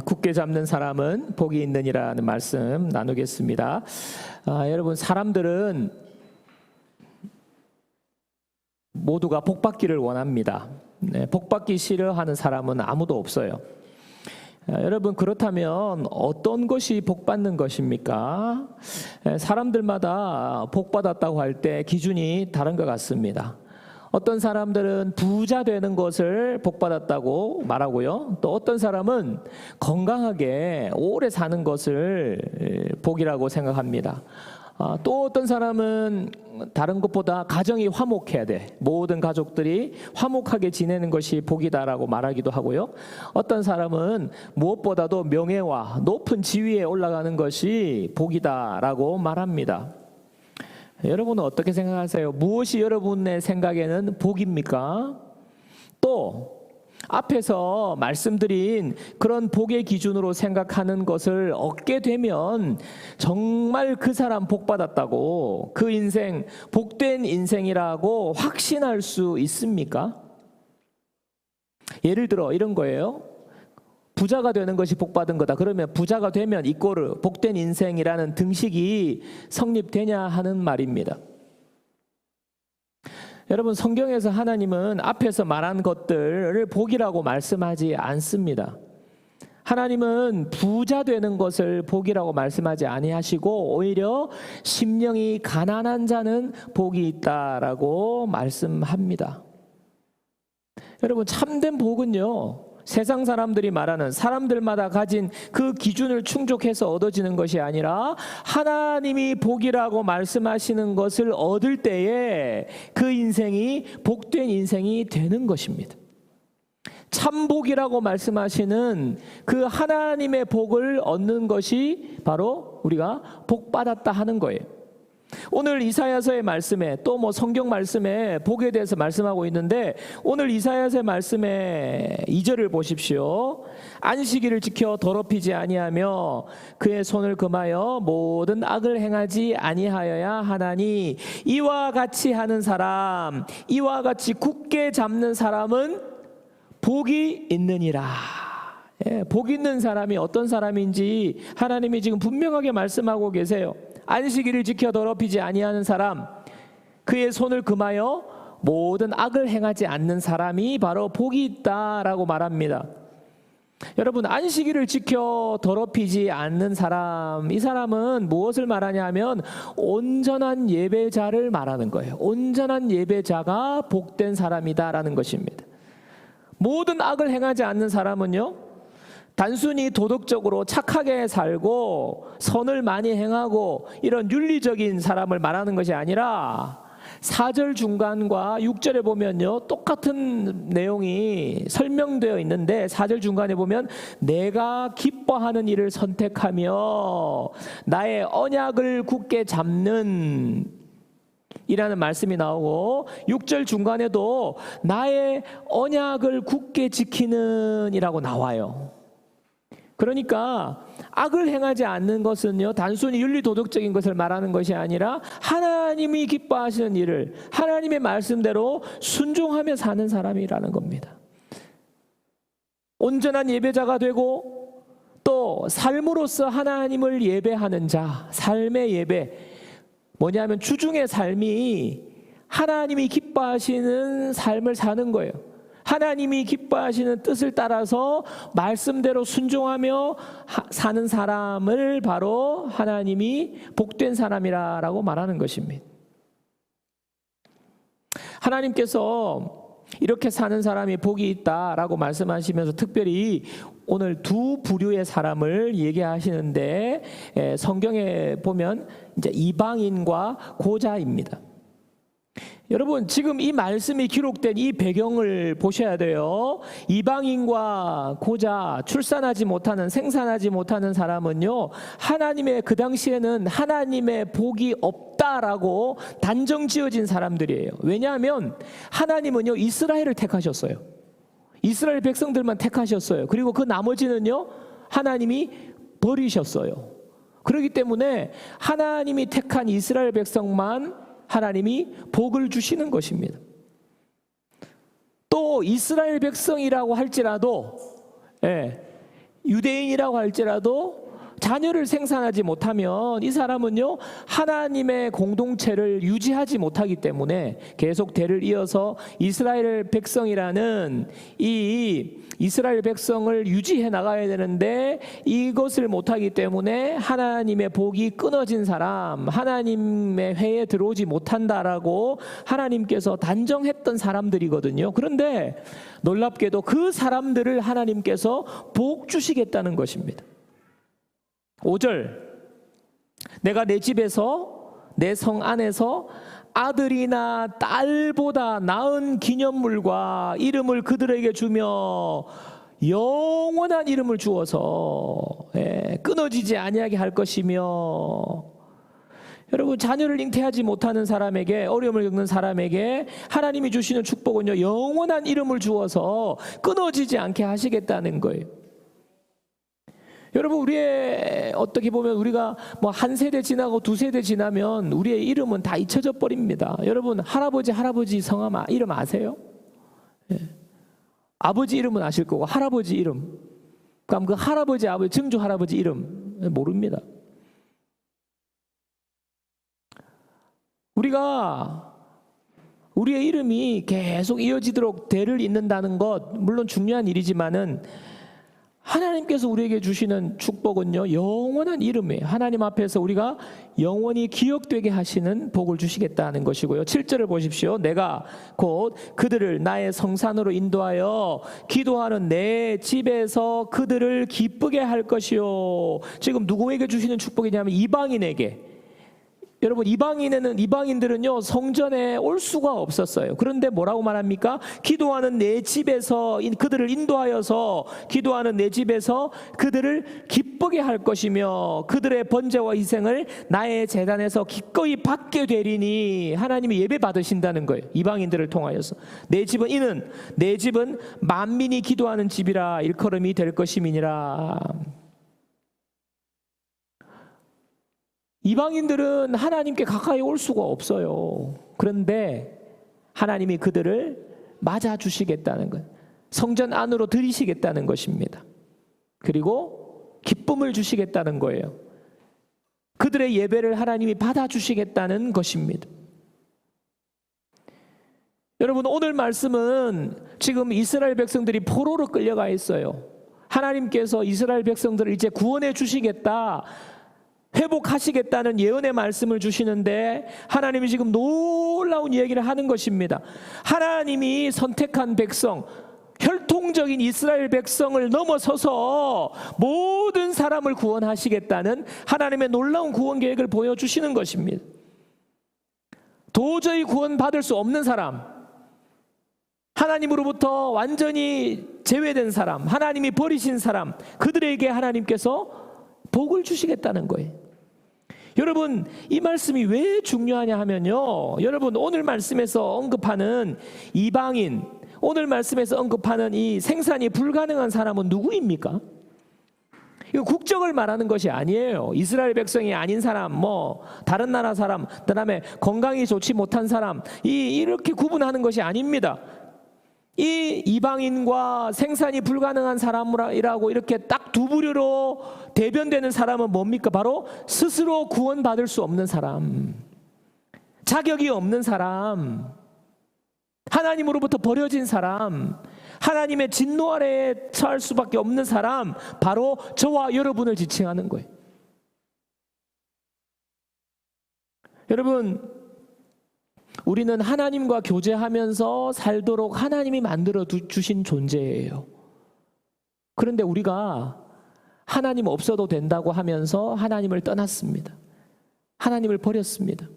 굳게 잡는 사람은 복이 있느니라는 말씀 나누겠습니다. 여러분, 사람들은 모두가 복받기를 원합니다. 복받기 싫어하는 사람은 아무도 없어요. 여러분, 그렇다면 어떤 것이 복받는 것입니까? 사람들마다 복받았다고 할 때 기준이 다른 것 같습니다. 어떤 사람들은 부자 되는 것을 복받았다고 말하고요. 또 어떤 사람은 건강하게 오래 사는 것을 복이라고 생각합니다. 또 어떤 사람은 다른 것보다 가정이 화목해야 돼. 모든 가족들이 화목하게 지내는 것이 복이다라고 말하기도 하고요. 어떤 사람은 무엇보다도 명예와 높은 지위에 올라가는 것이 복이다라고 말합니다. 여러분은 어떻게 생각하세요? 무엇이 여러분의 생각에는 복입니까? 또 앞에서 말씀드린 그런 복의 기준으로 생각하는 것을 얻게 되면 정말 그 사람 복받았다고, 그 인생 복된 인생이라고 확신할 수 있습니까? 예를 들어 이런 거예요. 부자가 되는 것이 복받은 거다. 그러면 부자가 되면 이꼬르 복된 인생이라는 등식이 성립되냐 하는 말입니다. 여러분, 성경에서 하나님은 앞에서 말한 것들을 복이라고 말씀하지 않습니다. 하나님은 부자 되는 것을 복이라고 말씀하지 아니하시고 오히려 심령이 가난한 자는 복이 있다라고 말씀합니다. 여러분, 참된 복은요, 세상 사람들이 말하는 사람들마다 가진 그 기준을 충족해서 얻어지는 것이 아니라 하나님이 복이라고 말씀하시는 것을 얻을 때에 그 인생이 복된 인생이 되는 것입니다. 참복이라고 말씀하시는 그 하나님의 복을 얻는 것이 바로 우리가 복받았다 하는 거예요. 오늘 이사야서의 말씀에 또 성경 말씀에 복에 대해서 말씀하고 있는데, 오늘 이사야서의 말씀에 2절을 보십시오. 안식일을 지켜 더럽히지 아니하며 그의 손을 금하여 모든 악을 행하지 아니하여야 하나니 이와 같이 하는 사람, 이와 같이 굳게 잡는 사람은 복이 있느니라. 복 있는 사람이 어떤 사람인지 하나님이 지금 분명하게 말씀하고 계세요. 안식일을 지켜 더럽히지 아니하는 사람, 그의 손을 금하여 모든 악을 행하지 않는 사람이 바로 복이 있다라고 말합니다. 여러분, 안식일을 지켜 더럽히지 않는 사람, 이 사람은 무엇을 말하냐면 온전한 예배자를 말하는 거예요. 온전한 예배자가 복된 사람이다라는 것입니다. 모든 악을 행하지 않는 사람은요, 단순히 도덕적으로 착하게 살고 선을 많이 행하고 이런 윤리적인 사람을 말하는 것이 아니라 4절 중간과 6절에 보면요, 똑같은 내용이 설명되어 있는데 4절 중간에 보면 내가 기뻐하는 일을 선택하며 나의 언약을 굳게 잡는 이라는 말씀이 나오고, 6절 중간에도 나의 언약을 굳게 지키는 이라고 나와요. 그러니까 악을 행하지 않는 것은요, 단순히 윤리도덕적인 것을 말하는 것이 아니라 하나님이 기뻐하시는 일을 하나님의 말씀대로 순종하며 사는 사람이라는 겁니다. 온전한 예배자가 되고 또 삶으로서 하나님을 예배하는 자, 삶의 예배, 뭐냐면 주중의 삶이 하나님이 기뻐하시는 삶을 사는 거예요. 하나님이 기뻐하시는 뜻을 따라서 말씀대로 순종하며 사는 사람을 바로 하나님이 복된 사람이라고 말하는 것입니다. 하나님께서 이렇게 사는 사람이 복이 있다라고 말씀하시면서 특별히 오늘 두 부류의 사람을 얘기하시는데, 성경에 보면 이제 이방인과 고자입니다. 여러분, 지금 이 말씀이 기록된 이 배경을 보셔야 돼요. 이방인과 고자, 출산하지 못하는, 생산하지 못하는 사람은요, 하나님의, 그 당시에는 하나님의 복이 없다라고 단정 지어진 사람들이에요. 왜냐하면 하나님은요, 이스라엘을 택하셨어요. 이스라엘 백성들만 택하셨어요. 그리고 그 나머지는요, 하나님이 버리셨어요. 그렇기 때문에 하나님이 택한 이스라엘 백성만 하나님이 복을 주시는 것입니다. 또 이스라엘 백성이라고 할지라도 유대인이라고 할지라도 자녀를 생산하지 못하면 이 사람은요, 하나님의 공동체를 유지하지 못하기 때문에 계속 대를 이어서 이스라엘 백성이라는 이 이스라엘 백성을 유지해 나가야 되는데 이것을 못하기 때문에 하나님의 복이 끊어진 사람, 하나님의 회에 들어오지 못한다라고 하나님께서 단정했던 사람들이거든요. 그런데 놀랍게도 그 사람들을 하나님께서 복 주시겠다는 것입니다. 5절, 내가 내 집에서 내 성 안에서 아들이나 딸보다 나은 기념물과 이름을 그들에게 주며 영원한 이름을 주어서 끊어지지 아니하게 할 것이며. 여러분, 자녀를 잉태하지 못하는 사람에게, 어려움을 겪는 사람에게 하나님이 주시는 축복은요, 영원한 이름을 주어서 끊어지지 않게 하시겠다는 거예요. 여러분, 우리의 어떻게 보면 우리가 뭐 한 세대 지나고 두 세대 지나면 우리의 이름은 다 잊혀져 버립니다. 여러분, 할아버지 성함 이름 아세요? 예. 아버지 이름은 아실 거고 할아버지 이름, 그럼 그 할아버지 아버지 증조 할아버지 이름 모릅니다. 우리가 우리의 이름이 계속 이어지도록 대를 잇는다는 것 물론 중요한 일이지만은 하나님께서 우리에게 주시는 축복은요, 영원한 이름이에요. 하나님 앞에서 우리가 영원히 기억되게 하시는 복을 주시겠다는 것이고요. 7절을 보십시오. 내가 곧 그들을 나의 성산으로 인도하여 기도하는 내 집에서 그들을 기쁘게 할 것이요. 지금 누구에게 주시는 축복이냐면 이방인에게. 여러분, 이방인들은요, 성전에 올 수가 없었어요. 그런데 뭐라고 말합니까? 기도하는 내 집에서 그들을 인도하여서 기도하는 내 집에서 그들을 기쁘게 할 것이며 그들의 번제와 희생을 나의 제단에서 기꺼이 받게 되리니. 하나님이 예배 받으신다는 거예요. 이방인들을 통하여서. 내 집은 만민이 기도하는 집이라 일컬음이 될 것임이니라. 이방인들은 하나님께 가까이 올 수가 없어요. 그런데 하나님이 그들을 맞아주시겠다는 것, 성전 안으로 들이시겠다는 것입니다. 그리고 기쁨을 주시겠다는 거예요. 그들의 예배를 하나님이 받아주시겠다는 것입니다. 여러분, 오늘 말씀은 지금 이스라엘 백성들이 포로로 끌려가 있어요. 하나님께서 이스라엘 백성들을 이제 구원해 주시겠다, 회복하시겠다는 예언의 말씀을 주시는데 하나님이 지금 놀라운 얘기를 하는 것입니다. 하나님이 선택한 백성, 혈통적인 이스라엘 백성을 넘어서서 모든 사람을 구원하시겠다는 하나님의 놀라운 구원 계획을 보여주시는 것입니다. 도저히 구원받을 수 없는 사람, 하나님으로부터 완전히 제외된 사람, 하나님이 버리신 사람, 그들에게 하나님께서 복을 주시겠다는 거예요. 여러분, 이 말씀이 왜 중요하냐 하면요, 여러분, 오늘 말씀에서 언급하는 이방인, 오늘 말씀에서 언급하는 이 생산이 불가능한 사람은 누구입니까? 이거 국적을 말하는 것이 아니에요. 이스라엘 백성이 아닌 사람, 뭐 다른 나라 사람, 그다음에 건강이 좋지 못한 사람, 이렇게 구분하는 것이 아닙니다. 이 이방인과 생산이 불가능한 사람이라고 이렇게 딱 두 부류로 대변되는 사람은 뭡니까? 바로 스스로 구원받을 수 없는 사람, 자격이 없는 사람, 하나님으로부터 버려진 사람, 하나님의 진노 아래에 처할 수밖에 없는 사람, 바로 저와 여러분을 지칭하는 거예요. 여러분, 우리는 하나님과 교제하면서 살도록 하나님이 만들어 주신 존재예요. 그런데 우리가 하나님 없어도 된다고 하면서 하나님을 떠났습니다. 하나님을 버렸습니다.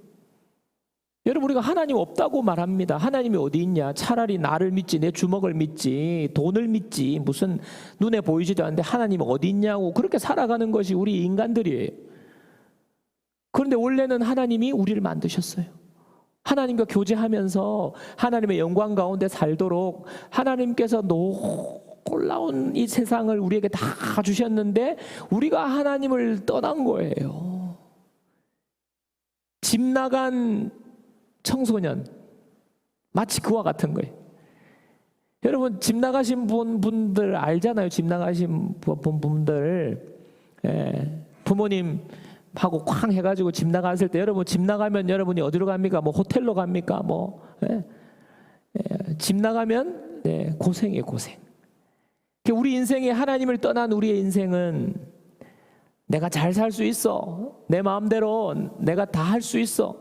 여러분, 우리가 하나님 없다고 말합니다. 하나님이 어디 있냐? 차라리 나를 믿지, 내 주먹을 믿지, 돈을 믿지, 무슨 눈에 보이지도 않는데 하나님 어디 있냐고 그렇게 살아가는 것이 우리 인간들이에요. 그런데 원래는 하나님이 우리를 만드셨어요. 하나님과 교제하면서 하나님의 영광 가운데 살도록 하나님께서 놀라운 이 세상을 우리에게 다 주셨는데 우리가 하나님을 떠난 거예요. 집 나간 청소년, 마치 그와 같은 거예요. 여러분 집 나가신 분들 알잖아요. 집 나가신 분들, 부모님하고 쾅 해가지고 집 나갔을 때 여러분 집 나가면 여러분이 어디로 갑니까? 뭐 호텔로 갑니까? 집 나가면 고생이에요, 고생. 우리 인생에 하나님을 떠난 우리의 인생은 내가 잘 살 수 있어. 내 마음대로 내가 다 할 수 있어.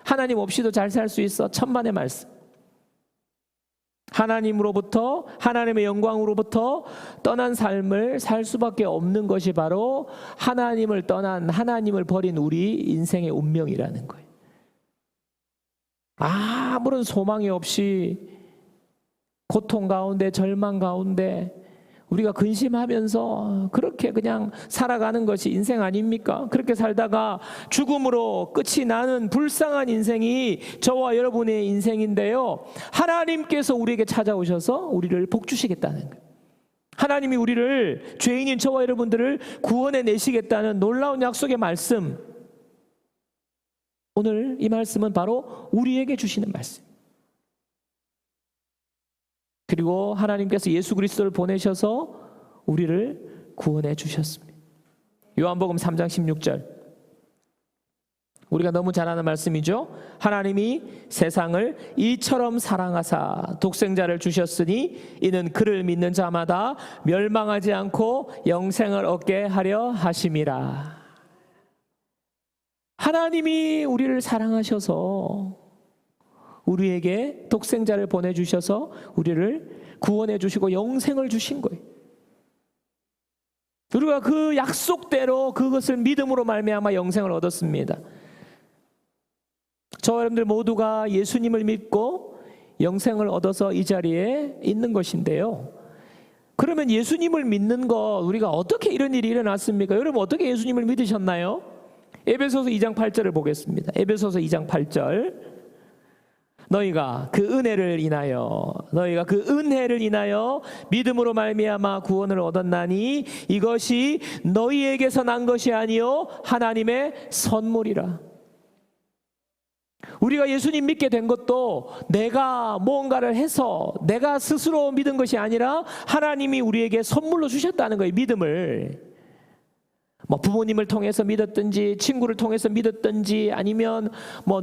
하나님 없이도 잘 살 수 있어. 천만의 말씀. 하나님으로부터, 하나님의 영광으로부터 떠난 삶을 살 수밖에 없는 것이 바로 하나님을 떠난, 하나님을 버린 우리 인생의 운명이라는 거예요. 아무런 소망이 없이 고통 가운데, 절망 가운데 우리가 근심하면서 그렇게 그냥 살아가는 것이 인생 아닙니까? 그렇게 살다가 죽음으로 끝이 나는 불쌍한 인생이 저와 여러분의 인생인데요, 하나님께서 우리에게 찾아오셔서 우리를 복주시겠다는 거예요. 하나님이 우리를, 죄인인 저와 여러분들을 구원해 내시겠다는 놀라운 약속의 말씀. 오늘 이 말씀은 바로 우리에게 주시는 말씀. 그리고 하나님께서 예수 그리스도를 보내셔서 우리를 구원해 주셨습니다. 요한복음 3장 16절. 우리가 너무 잘 아는 말씀이죠. 하나님이 세상을 이처럼 사랑하사 독생자를 주셨으니 이는 그를 믿는 자마다 멸망하지 않고 영생을 얻게 하려 하심이라. 하나님이 우리를 사랑하셔서 우리에게 독생자를 보내주셔서 우리를 구원해 주시고 영생을 주신 거예요. 우리가 그 약속대로 그것을 믿음으로 말미암아 영생을 얻었습니다. 저와 여러분들 모두가 예수님을 믿고 영생을 얻어서 이 자리에 있는 것인데요, 그러면 예수님을 믿는 것, 우리가 어떻게 이런 일이 일어났습니까? 여러분 어떻게 예수님을 믿으셨나요? 에베소서 2장 8절을 보겠습니다. 에베소서 2장 8절. 너희가 그 은혜를 인하여 믿음으로 말미암아 구원을 얻었나니 이것이 너희에게서 난 것이 아니요 하나님의 선물이라. 우리가 예수님 믿게 된 것도 내가 무언가를 해서 내가 스스로 믿은 것이 아니라 하나님이 우리에게 선물로 주셨다는 거예요. 믿음을. 부모님을 통해서 믿었든지, 친구를 통해서 믿었든지, 아니면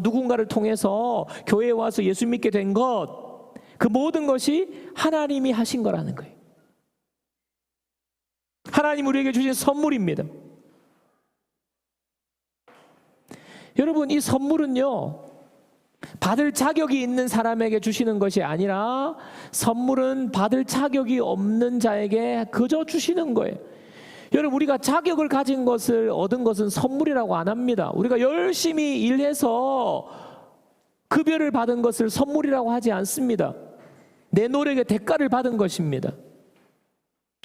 누군가를 통해서 교회에 와서 예수 믿게 된 것, 그 모든 것이 하나님이 하신 거라는 거예요. 하나님 우리에게 주신 선물입니다. 여러분, 이 선물은요, 받을 자격이 있는 사람에게 주시는 것이 아니라 선물은 받을 자격이 없는 자에게 그저 주시는 거예요. 여러분, 우리가 자격을 가진 것을 얻은 것은 선물이라고 안 합니다. 우리가 열심히 일해서 급여를 받은 것을 선물이라고 하지 않습니다. 내 노력의 대가를 받은 것입니다.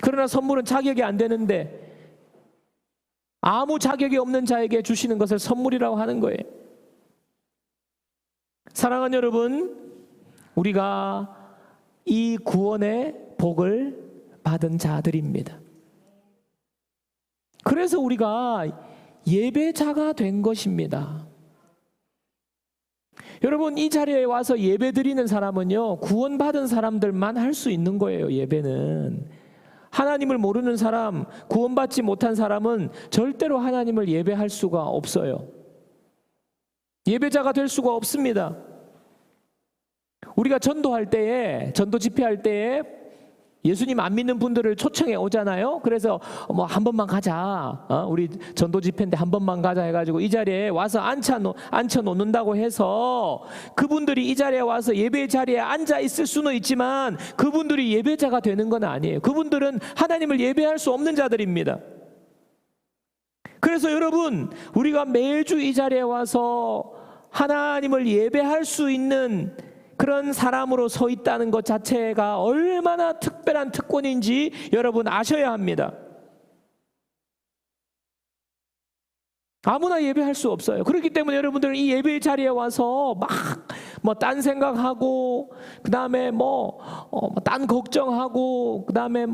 그러나 선물은 자격이 안 되는데 아무 자격이 없는 자에게 주시는 것을 선물이라고 하는 거예요. 사랑하는 여러분, 우리가 이 구원의 복을 받은 자들입니다. 그래서 우리가 예배자가 된 것입니다. 여러분, 이 자리에 와서 예배 드리는 사람은요, 구원받은 사람들만 할 수 있는 거예요. 예배는 하나님을 모르는 사람, 구원받지 못한 사람은 절대로 하나님을 예배할 수가 없어요. 예배자가 될 수가 없습니다. 우리가 전도할 때에, 전도 집회할 때에 예수님 안 믿는 분들을 초청해 오잖아요. 그래서 한 번만 가자, 우리 전도 집회인데 한 번만 가자 해가지고 이 자리에 와서 앉혀 놓는다고 해서 그분들이 이 자리에 와서 예배 자리에 앉아 있을 수는 있지만 그분들이 예배자가 되는 건 아니에요. 그분들은 하나님을 예배할 수 없는 자들입니다. 그래서 여러분, 우리가 매주 이 자리에 와서 하나님을 예배할 수 있는 그런 사람으로 서 있다는 것 자체가 얼마나 특별한 특권인지 여러분 아셔야 합니다. 아무나 예배할 수 없어요. 그렇기 때문에 여러분들은 이 예배 자리에 와서 막 딴 생각하고, 그 다음에 딴 걱정하고, 그 다음에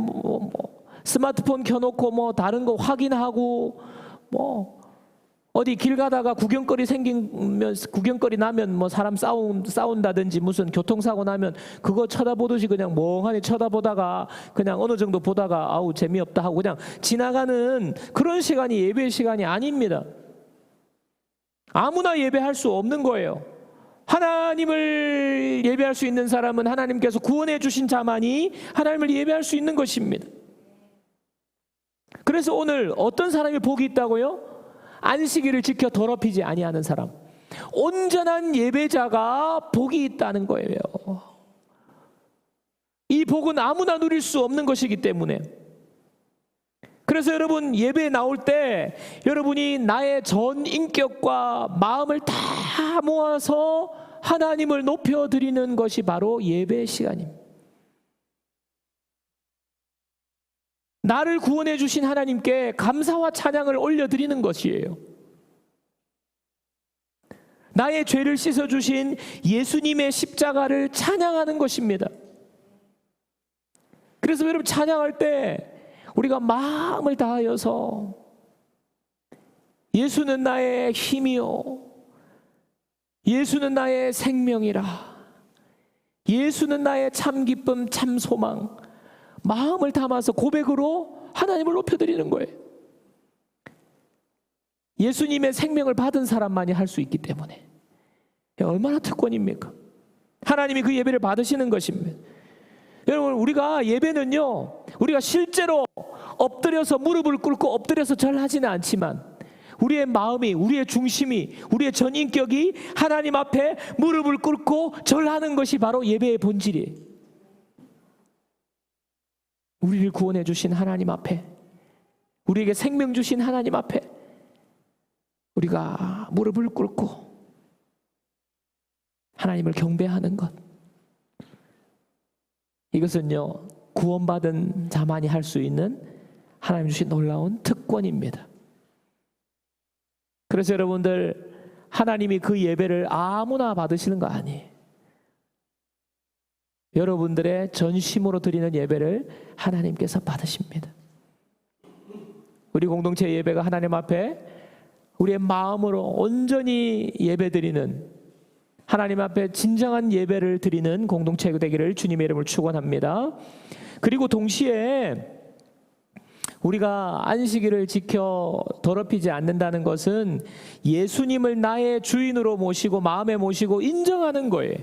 스마트폰 켜놓고 다른 거 확인하고, 어디 길 가다가 구경거리 나면 뭐 사람 싸운다든지 무슨 교통사고 나면 그거 쳐다보듯이 그냥 멍하니 쳐다보다가 그냥 어느 정도 보다가 아우 재미없다 하고 그냥 지나가는 그런 시간이 예배의 시간이 아닙니다. 아무나 예배할 수 없는 거예요. 하나님을 예배할 수 있는 사람은 하나님께서 구원해 주신 자만이 하나님을 예배할 수 있는 것입니다. 그래서 오늘 어떤 사람이 복이 있다고요? 안식일을 지켜 더럽히지 아니하는 사람, 온전한 예배자가 복이 있다는 거예요. 이 복은 아무나 누릴 수 없는 것이기 때문에. 그래서 여러분 예배에 나올 때 여러분이 나의 전 인격과 마음을 다 모아서 하나님을 높여드리는 것이 바로 예배의 시간입니다. 나를 구원해 주신 하나님께 감사와 찬양을 올려드리는 것이에요. 나의 죄를 씻어주신 예수님의 십자가를 찬양하는 것입니다. 그래서 여러분 찬양할 때 우리가 마음을 다하여서 예수는 나의 힘이요, 예수는 나의 생명이라, 예수는 나의 참 기쁨 참 소망, 마음을 담아서 고백으로 하나님을 높여드리는 거예요. 예수님의 생명을 받은 사람만이 할 수 있기 때문에. 얼마나 특권입니까? 하나님이 그 예배를 받으시는 것입니다. 여러분 우리가 예배는요, 우리가 실제로 엎드려서 무릎을 꿇고 엎드려서 절하지는 않지만 우리의 마음이, 우리의 중심이, 우리의 전인격이 하나님 앞에 무릎을 꿇고 절하는 것이 바로 예배의 본질이에요. 우리를 구원해 주신 하나님 앞에, 우리에게 생명 주신 하나님 앞에 우리가 무릎을 꿇고 하나님을 경배하는 것, 이것은요 구원받은 자만이 할 수 있는 하나님 주신 놀라운 특권입니다. 그래서 여러분들 하나님이 그 예배를 아무나 받으시는 거 아니에요. 여러분들의 전심으로 드리는 예배를 하나님께서 받으십니다. 우리 공동체 예배가 하나님 앞에 우리의 마음으로 온전히 예배드리는, 하나님 앞에 진정한 예배를 드리는 공동체가 되기를 주님의 이름을 축원합니다. 그리고 동시에 우리가 안식일을 지켜 더럽히지 않는다는 것은 예수님을 나의 주인으로 모시고 마음에 모시고 인정하는 거예요.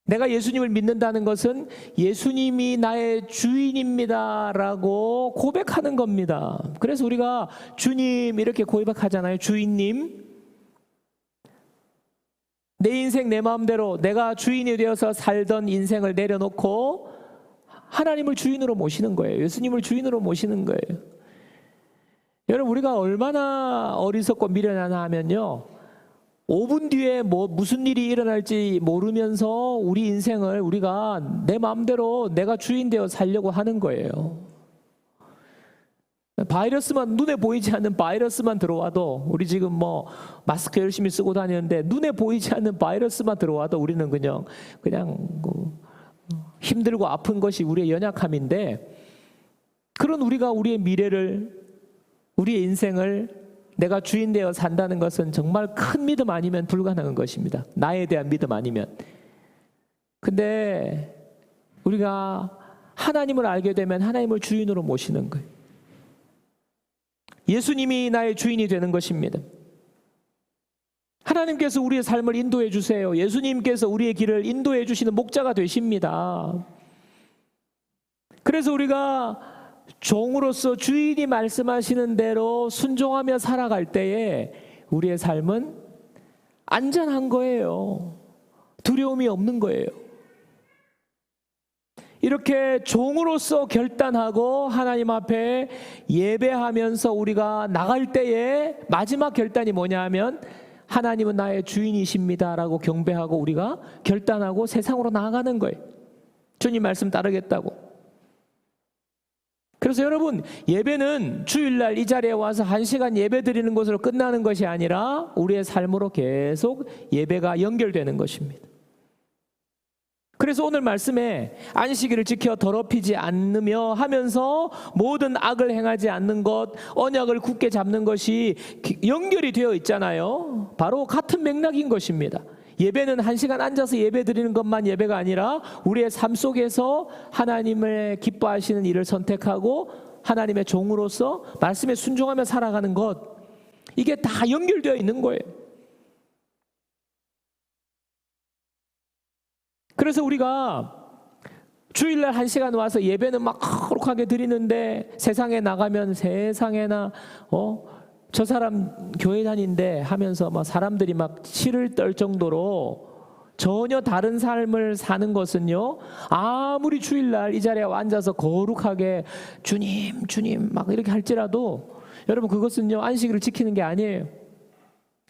내가 예수님을 믿는다는 것은 예수님이 나의 주인입니다라고 고백하는 겁니다. 그래서 우리가 주님 이렇게 고백하잖아요. 주인님, 내 인생 내 마음대로 내가 주인이 되어서 살던 인생을 내려놓고 하나님을 주인으로 모시는 거예요. 예수님을 주인으로 모시는 거예요. 여러분 우리가 얼마나 어리석고 미련하나 하면요, 5분 뒤에 무슨 일이 일어날지 모르면서 우리 인생을 우리가 내 마음대로 내가 주인 되어 살려고 하는 거예요. 바이러스만, 눈에 보이지 않는 바이러스만 들어와도, 우리 지금 뭐 마스크 열심히 쓰고 다니는데 눈에 보이지 않는 바이러스만 들어와도 우리는 그냥 힘들고 아픈 것이 우리의 연약함인데, 그런 우리가 우리의 미래를, 우리의 인생을 내가 주인 되어 산다는 것은 정말 큰 믿음 아니면 불가능한 것입니다. 나에 대한 믿음 아니면. 근데 우리가 하나님을 알게 되면 하나님을 주인으로 모시는 거예요. 예수님이 나의 주인이 되는 것입니다. 하나님께서 우리의 삶을 인도해 주세요. 예수님께서 우리의 길을 인도해 주시는 목자가 되십니다. 그래서 우리가 종으로서 주인이 말씀하시는 대로 순종하며 살아갈 때에 우리의 삶은 안전한 거예요. 두려움이 없는 거예요. 이렇게 종으로서 결단하고 하나님 앞에 예배하면서 우리가 나갈 때에 마지막 결단이 뭐냐 하면 하나님은 나의 주인이십니다라고 경배하고 우리가 결단하고 세상으로 나아가는 거예요. 주님 말씀 따르겠다고. 그래서 여러분 예배는 주일날 이 자리에 와서 1시간 예배 드리는 것으로 끝나는 것이 아니라 우리의 삶으로 계속 예배가 연결되는 것입니다. 그래서 오늘 말씀에 안식일을 지켜 더럽히지 않으며 하면서 모든 악을 행하지 않는 것, 언약을 굳게 잡는 것이 연결이 되어 있잖아요. 바로 같은 맥락인 것입니다. 예배는 1시간 앉아서 예배 드리는 것만 예배가 아니라 우리의 삶 속에서 하나님을 기뻐하시는 일을 선택하고 하나님의 종으로서 말씀에 순종하며 살아가는 것, 이게 다 연결되어 있는 거예요. 그래서 우리가 주일날 1시간 와서 예배는 막 거룩하게 드리는데 세상에 나가면 세상에나 저 사람 교회 다닌데 하면서 막 사람들이 막 치를 떨 정도로 전혀 다른 삶을 사는 것은요, 아무리 주일날 이 자리에 앉아서 거룩하게 주님 주님 막 이렇게 할지라도 여러분, 그것은요 안식일을 지키는 게 아니에요.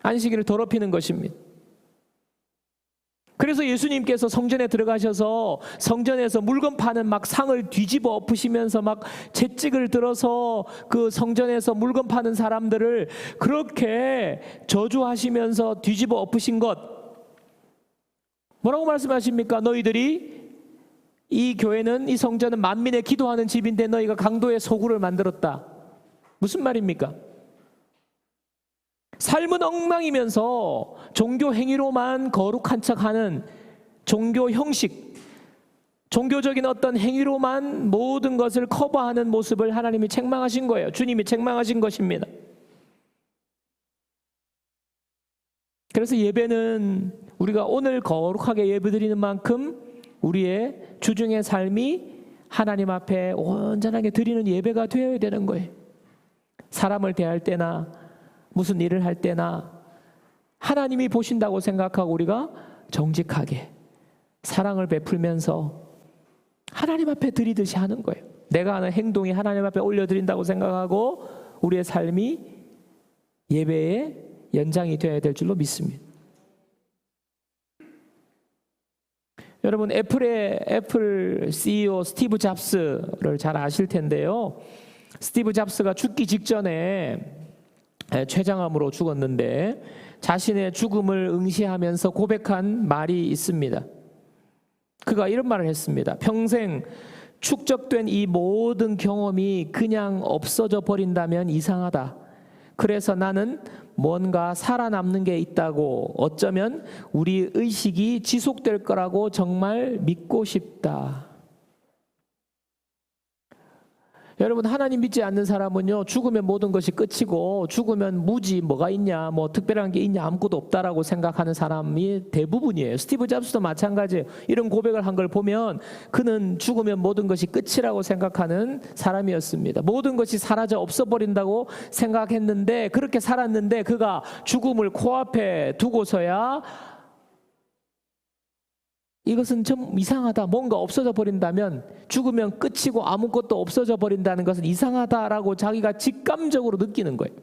안식일을 더럽히는 것입니다. 그래서 예수님께서 성전에 들어가셔서 성전에서 물건 파는 막 상을 뒤집어 엎으시면서 막 채찍을 들어서 그 성전에서 물건 파는 사람들을 그렇게 저주하시면서 뒤집어 엎으신 것, 뭐라고 말씀하십니까? 너희들이 이 교회는, 이 성전은 만민의 기도하는 집인데 너희가 강도의 소굴을 만들었다. 무슨 말입니까? 삶은 엉망이면서 종교 행위로만 거룩한 척하는 종교 형식, 종교적인 어떤 행위로만 모든 것을 커버하는 모습을 하나님이 책망하신 거예요. 주님이 책망하신 것입니다. 그래서 예배는 우리가 오늘 거룩하게 예배드리는 만큼 우리의 주중의 삶이 하나님 앞에 온전하게 드리는 예배가 되어야 되는 거예요. 사람을 대할 때나 무슨 일을 할 때나 하나님이 보신다고 생각하고 우리가 정직하게 사랑을 베풀면서 하나님 앞에 드리듯이 하는 거예요. 내가 하는 행동이 하나님 앞에 올려드린다고 생각하고 우리의 삶이 예배의 연장이 되어야 될 줄로 믿습니다. 여러분, 애플 CEO 스티브 잡스를 잘 아실 텐데요. 스티브 잡스가 죽기 직전에 췌장암으로 죽었는데 자신의 죽음을 응시하면서 고백한 말이 있습니다. 그가 이런 말을 했습니다. 평생 축적된 이 모든 경험이 그냥 없어져 버린다면 이상하다. 그래서 나는 뭔가 살아남는 게 있다고, 어쩌면 우리 의식이 지속될 거라고 정말 믿고 싶다. 여러분, 하나님 믿지 않는 사람은요, 죽으면 모든 것이 끝이고 죽으면 무지 뭐가 있냐, 뭐 특별한 게 있냐, 아무것도 없다라고 생각하는 사람이 대부분이에요. 스티브 잡스도 마찬가지예요. 이런 고백을 한 걸 보면 그는 죽으면 모든 것이 끝이라고 생각하는 사람이었습니다. 모든 것이 사라져 없어버린다고 생각했는데, 그렇게 살았는데 그가 죽음을 코앞에 두고서야 이것은 좀 이상하다, 뭔가 없어져 버린다면, 죽으면 끝이고 아무것도 없어져 버린다는 것은 이상하다라고 자기가 직감적으로 느끼는 거예요.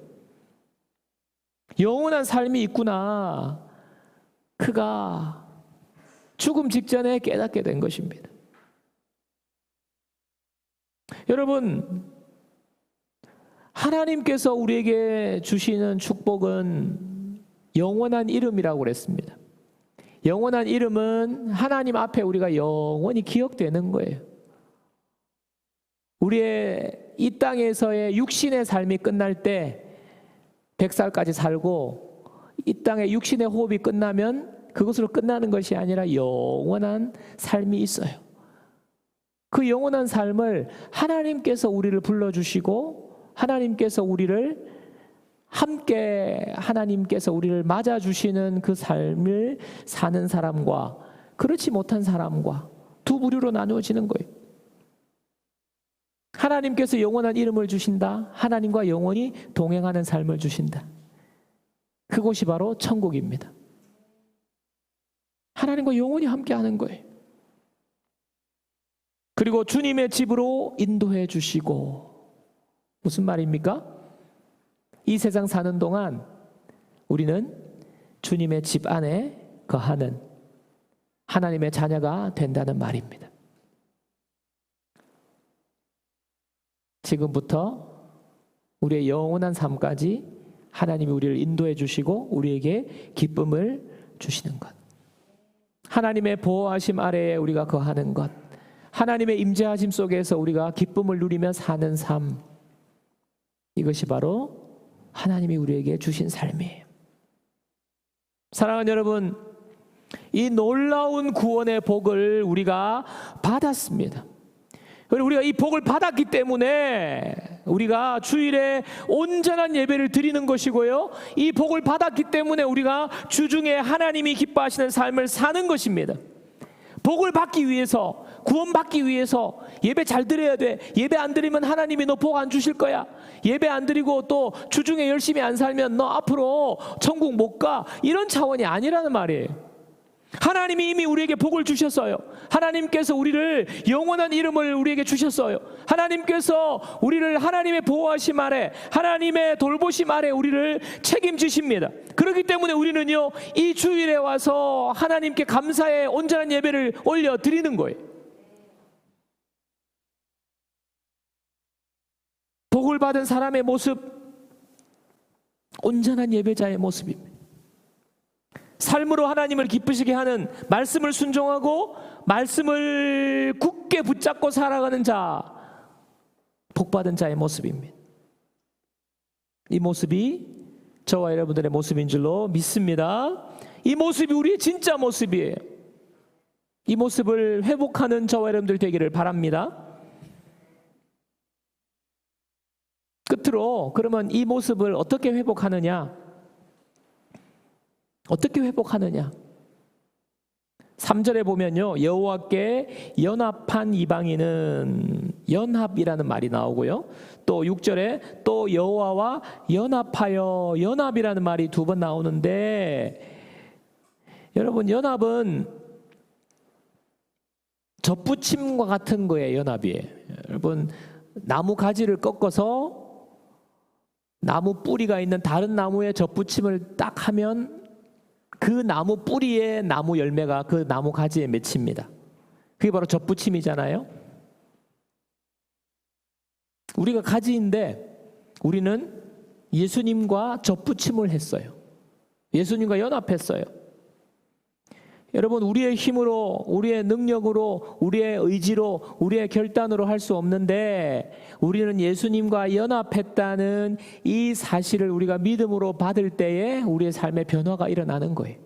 영원한 삶이 있구나, 그가 죽음 직전에 깨닫게 된 것입니다. 여러분, 하나님께서 우리에게 주시는 축복은 영원한 이름이라고 그랬습니다. 영원한 이름은 하나님 앞에 우리가 영원히 기억되는 거예요. 우리의 이 땅에서의 육신의 삶이 끝날 때 100살까지 살고, 이 땅의 육신의 호흡이 끝나면 그것으로 끝나는 것이 아니라 영원한 삶이 있어요. 그 영원한 삶을 하나님께서 우리를 불러주시고, 하나님께서 우리를 함께, 하나님께서 우리를 맞아주시는 그 삶을 사는 사람과 그렇지 못한 사람과 두 부류로 나누어지는 거예요. 하나님께서 영원한 이름을 주신다. 하나님과 영원히 동행하는 삶을 주신다. 그곳이 바로 천국입니다. 하나님과 영원히 함께하는 거예요. 그리고 주님의 집으로 인도해 주시고, 무슨 말입니까? 이 세상 사는 동안 우리는 주님의 집 안에 거하는 하나님의 자녀가 된다는 말입니다. 지금부터 우리의 영원한 삶까지 하나님이 우리를 인도해 주시고 우리에게 기쁨을 주시는 것. 하나님의 보호하심 아래에 우리가 거하는 것, 하나님의 임재하심 속에서 우리가 기쁨을 누리며 사는 삶, 이것이 바로 하나님이 우리에게 주신 삶이에요. 사랑하는 여러분, 이 놀라운 구원의 복을 우리가 받았습니다. 그리고 우리가 이 복을 받았기 때문에 우리가 주일에 온전한 예배를 드리는 것이고요, 이 복을 받았기 때문에 우리가 주중에 하나님이 기뻐하시는 삶을 사는 것입니다. 복을 받기 위해서, 구원받기 위해서 예배 잘 드려야 돼. 예배 안 드리면 하나님이 너 복 안 주실 거야. 예배 안 드리고 또 주중에 열심히 안 살면 너 앞으로 천국 못 가. 이런 차원이 아니라는 말이에요. 하나님이 이미 우리에게 복을 주셨어요. 하나님께서 우리를 영원한 이름을 우리에게 주셨어요. 하나님께서 우리를 하나님의 보호하심 아래, 하나님의 돌보심 아래 우리를 책임지십니다. 그렇기 때문에 우리는요, 이 주일에 와서 하나님께 감사의 온전한 예배를 올려드리는 거예요. 복을 받은 사람의 모습, 온전한 예배자의 모습입니다. 삶으로 하나님을 기쁘시게 하는, 말씀을 순종하고 말씀을 굳게 붙잡고 살아가는 자, 복받은 자의 모습입니다. 이 모습이 저와 여러분들의 모습인 줄로 믿습니다. 이 모습이 우리의 진짜 모습이에요. 이 모습을 회복하는 저와 여러분들 되기를 바랍니다. 끝으로 그러면 이 모습을 어떻게 회복하느냐? 어떻게 회복하느냐? 3절에 보면요, 여호와께 연합한 이방인은, 연합이라는 말이 나오고요, 또 6절에 또 여호와와 연합하여, 연합이라는 말이 2번 나오는데, 여러분, 연합은 접붙임과 같은 거예요. 연합이에요. 여러분, 나무 가지를 꺾어서 나무 뿌리가 있는 다른 나무에 접붙임을 딱 하면 그 나무 뿌리에 나무 열매가 그 나무 가지에 맺힙니다. 그게 바로 접붙임이잖아요. 우리가 가지인데 우리는 예수님과 접붙임을 했어요. 예수님과 연합했어요. 여러분, 우리의 힘으로, 우리의 능력으로, 우리의 의지로, 우리의 결단으로 할 수 없는데 우리는 예수님과 연합했다는 이 사실을 우리가 믿음으로 받을 때에 우리의 삶의 변화가 일어나는 거예요.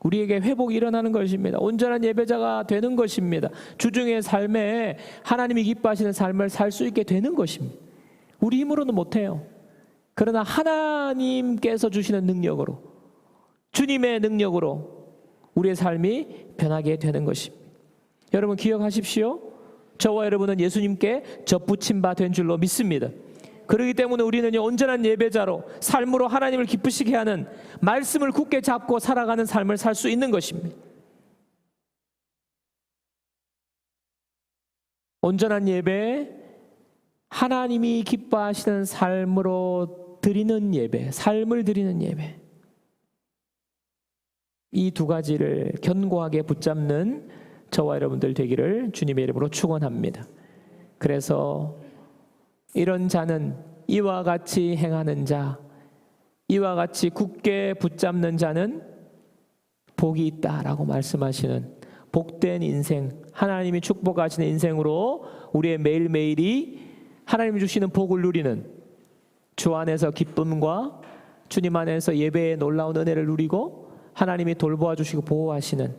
우리에게 회복이 일어나는 것입니다. 온전한 예배자가 되는 것입니다. 주중의 삶에 하나님이 기뻐하시는 삶을 살 수 있게 되는 것입니다. 우리 힘으로는 못해요. 그러나 하나님께서 주시는 능력으로, 주님의 능력으로 우리의 삶이 변하게 되는 것입니다. 여러분 기억하십시오. 저와 여러분은 예수님께 접붙임 바 된 줄로 믿습니다. 그렇기 때문에 우리는요, 온전한 예배자로 삶으로 하나님을 기쁘시게 하는, 말씀을 굳게 잡고 살아가는 삶을 살 수 있는 것입니다. 온전한 예배, 하나님이 기뻐하시는 삶으로 드리는 예배, 삶을 드리는 예배, 이 2가지를 견고하게 붙잡는 저와 여러분들 되기를 주님의 이름으로 축원합니다. 그래서 이런 자는, 이와 같이 행하는 자, 이와 같이 굳게 붙잡는 자는 복이 있다라고 말씀하시는 복된 인생, 하나님이 축복하시는 인생으로 우리의 매일매일이 하나님이 주시는 복을 누리는, 주 안에서 기쁨과 주님 안에서 예배의 놀라운 은혜를 누리고 하나님이 돌보아 주시고 보호하시는,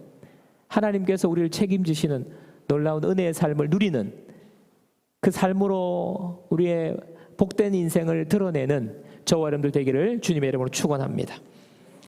하나님께서 우리를 책임지시는 놀라운 은혜의 삶을 누리는, 그 삶으로 우리의 복된 인생을 드러내는 저와 여러분들 되기를 주님의 이름으로 축원합니다.